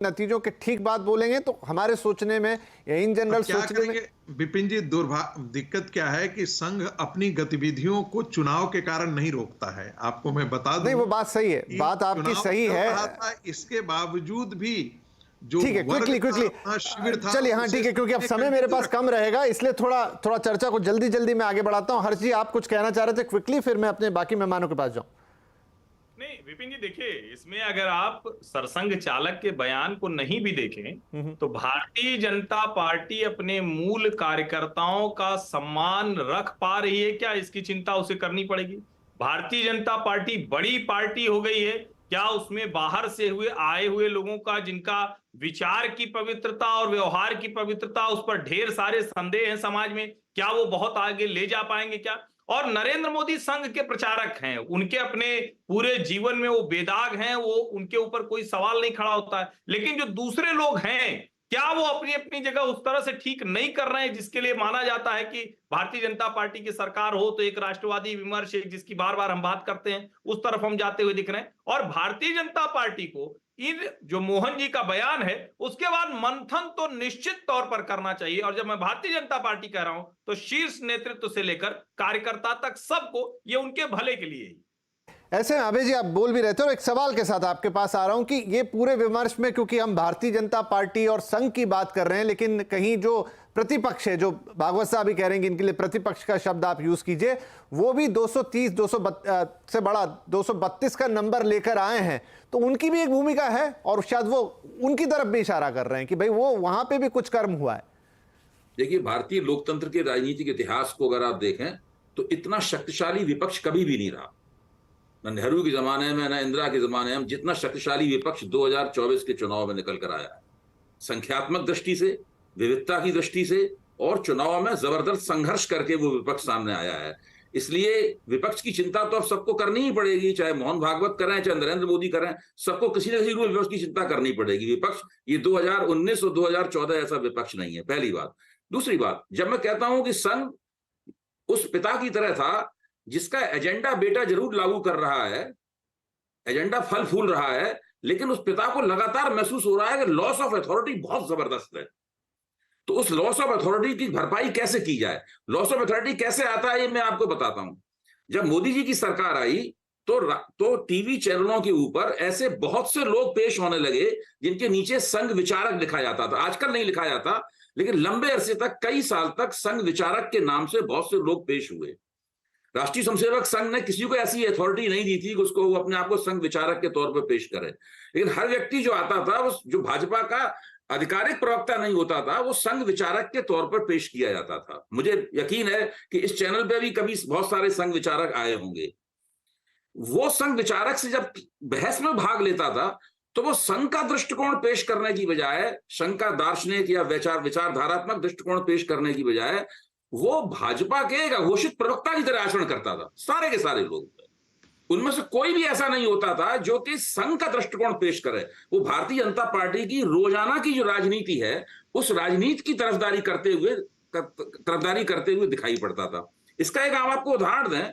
नतीजों के ठीक बात बोलेंगे तो हमारे सोचने में या इन जनरल सोचने में विपिन जी, दिक्कत क्या है कि संघ अपनी गतिविधियों को चुनाव के कारण नहीं रोकता है। आपको मैं बता दूं, नहीं, वो बात सही है, बात आपकी सही है। इसके बावजूद भी जो ठीक है, क्विकली शिविर था, चलिए, हाँ ठीक है, क्योंकि अब समय मेरे पास कम रहेगा, इसलिए थोड़ा चर्चा को जल्दी मैं आगे बढ़ाता हूं। हर्ष जी, आप कुछ कहना चाह रहे थे क्विकली, फिर मैं अपने बाकी मेहमानों के पास जाऊं। नहीं विपिन जी, देखिए, इसमें अगर आप सरसंघ चालक के बयान को नहीं भी देखें तो भारतीय जनता पार्टी अपने मूल कार्यकर्ताओं का सम्मान रख पा रही है क्या, इसकी चिंता उसे करनी पड़ेगी। भारतीय जनता पार्टी बड़ी पार्टी हो गई है, क्या उसमें बाहर से आए हुए लोगों का, जिनका विचार की पवित्रता और व्यवहार की पवित्रता, उस पर ढेर सारे संदेह हैं समाज में, क्या वो बहुत आगे ले जा पाएंगे क्या। और नरेंद्र मोदी संघ के प्रचारक हैं, उनके अपने पूरे जीवन में वो बेदाग हैं, वो उनके ऊपर कोई सवाल नहीं खड़ा होता है। लेकिन जो दूसरे लोग हैं, क्या वो अपनी अपनी जगह उस तरह से ठीक नहीं कर रहे हैं जिसके लिए माना जाता है कि भारतीय जनता पार्टी की सरकार हो तो एक राष्ट्रवादी विमर्श, जिसकी बार बार हम बात करते हैं, उस तरफ हम जाते हुए दिख रहे हैं। और भारतीय जनता पार्टी को इन जो मोहन जी का बयान है उसके बाद मंथन तो निश्चित तौर पर करना चाहिए। और जब मैं भारतीय जनता पार्टी कह रहा हूं तो शीर्ष नेतृत्व से लेकर कार्यकर्ता तक सबको, ये उनके भले के लिए ही। ऐसे में अभय जी, आप बोल भी रहे थे और एक सवाल के साथ आपके पास आ रहा हूं कि ये पूरे विमर्श में, क्योंकि हम भारतीय जनता पार्टी और संघ की बात कर रहे हैं, लेकिन कहीं जो प्रतिपक्ष है, जो भागवत साहब भी कह रहे हैं कि इनके लिए प्रतिपक्ष का शब्द आप यूज कीजिए, वो भी 230 से बड़ा 232 का नंबर लेकर आए हैं, तो उनकी भी एक भूमिका है और शायद वो उनकी तरफ भी इशारा कर रहे हैं कि भाई वो वहां पे भी कुछ कर्म हुआ है। देखिए, भारतीय लोकतंत्र के राजनीतिक इतिहास को अगर आप देखें तो इतना शक्तिशाली विपक्ष कभी भी नहीं रहा, न नेहरू के जमाने में, न इंदिरा के जमाने में। जितना शक्तिशाली विपक्ष 2024 के चुनाव में निकल कर आया है, संख्यात्मक दृष्टि से, विविधता की दृष्टि से, और चुनाव में जबरदस्त संघर्ष करके वो विपक्ष सामने आया है। इसलिए विपक्ष की चिंता तो अब सबको करनी ही पड़ेगी, चाहे मोहन भागवत करें, चाहे नरेंद्र मोदी करें, सबको किसी न किसी रूप में विपक्ष की चिंता करनी पड़ेगी। विपक्ष ये 2019 और 2014 ऐसा विपक्ष नहीं है, पहली बात। दूसरी बात, जब मैं कहता हूं कि संघ उस पिता की तरह था जिसका एजेंडा बेटा जरूर लागू कर रहा है, एजेंडा फल फूल रहा है, लेकिन उस पिता को लगातार महसूस हो रहा है कि लॉस ऑफ अथॉरिटी बहुत जबरदस्त है। तो उस लॉस ऑफ अथॉरिटी की भरपाई कैसे की जाए, लॉस ऑफ अथॉरिटी कैसे आता है, ये मैं आपको बताता हूं। जब मोदी जी की सरकार आई तो टीवी चैनलों के ऊपर ऐसे बहुत से लोग पेश होने लगे जिनके नीचे संघ विचारक लिखा जाता था। आजकल नहीं लिखा जाता, लेकिन लंबे अरसे तक, कई साल तक संघ विचारक के नाम से बहुत से लोग पेश हुए। राष्ट्रीय स्वयंसेवक संघ ने किसी को ऐसी अथॉरिटी नहीं दी थी कि उसको वो अपने आप को संघ विचारक के तौर पर पेश करे, लेकिन हर व्यक्ति जो आता था, वो जो भाजपा का आधिकारिक प्रवक्ता नहीं होता था, वो संघ विचारक के तौर पर पेश किया जाता था। मुझे यकीन है कि इस चैनल पे भी कभी बहुत सारे संघ विचारक आए होंगे। वो संघ विचारक से जब बहस में भाग लेता था तो वो संघ का दृष्टिकोण पेश करने की बजाय, संघ का दार्शनिक या विचारधारात्मक दृष्टिकोण पेश करने की बजाय, वो भाजपा के एक अघोषित प्रवक्ता की तरह आचरण करता था। सारे के सारे लोग, उनमें से कोई भी ऐसा नहीं होता था जो कि संघ का दृष्टिकोण पेश करे। वो भारतीय जनता पार्टी की रोजाना की जो राजनीति है, उस राजनीति की तरफदारी करते हुए दिखाई पड़ता था। इसका एक हम आपको उदाहरण दें,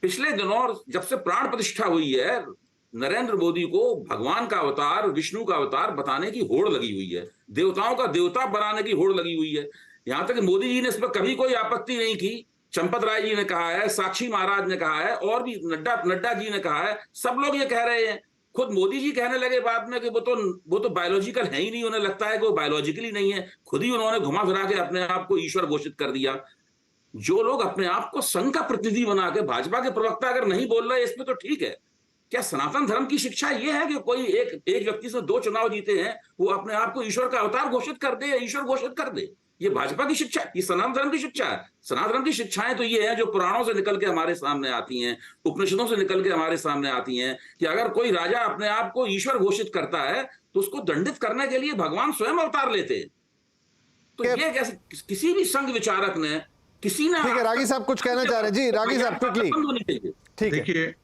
पिछले दिनों जब से प्राण प्रतिष्ठा हुई है, नरेंद्र मोदी को भगवान का अवतार, विष्णु का अवतार बताने की होड़ लगी हुई है, देवताओं का देवता बनाने की होड़ लगी हुई है। यहां तक मोदी जी ने इस पर कभी कोई आपत्ति नहीं की। चंपत राय जी ने कहा है, साक्षी महाराज ने कहा है, और भी नड्डा जी ने कहा है, सब लोग ये कह रहे हैं। खुद मोदी जी कहने लगे बाद में कि वो तो बायोलॉजिकल है ही नहीं, उन्हें लगता है कि वो बायोलॉजिकली नहीं है। खुद ही उन्होंने घुमा फिरा के अपने आप को ईश्वर घोषित कर दिया। जो लोग अपने आप को संघ का प्रतिनिधि बना के, भाजपा के प्रवक्ता अगर नहीं बोल रहे इसमें तो ठीक है। क्या सनातन धर्म की शिक्षा यह है कि कोई एक व्यक्ति से 2 चुनाव जीते हैं, वो अपने आप को ईश्वर का अवतार घोषित कर दे या ईश्वर घोषित कर दे? ये भाजपा की शिक्षा, ये सनातन धर्म की शिक्षा है। सनातन धर्म की शिक्षाएं तो ये है जो पुराणों से निकल के हमारे सामने आती हैं, उपनिषदों से निकल के हमारे सामने आती हैं, कि अगर कोई राजा अपने आप को ईश्वर घोषित करता है तो उसको दंडित करने के लिए भगवान स्वयं अवतार लेते हैं। तो ये कैसे किसी भी संघ विचारक ने, किसी ने। ठीक है, रागी साहब कुछ कहना चाह रहे हैं? जी रागी साहब, क्विकली। ठीक है, देखिए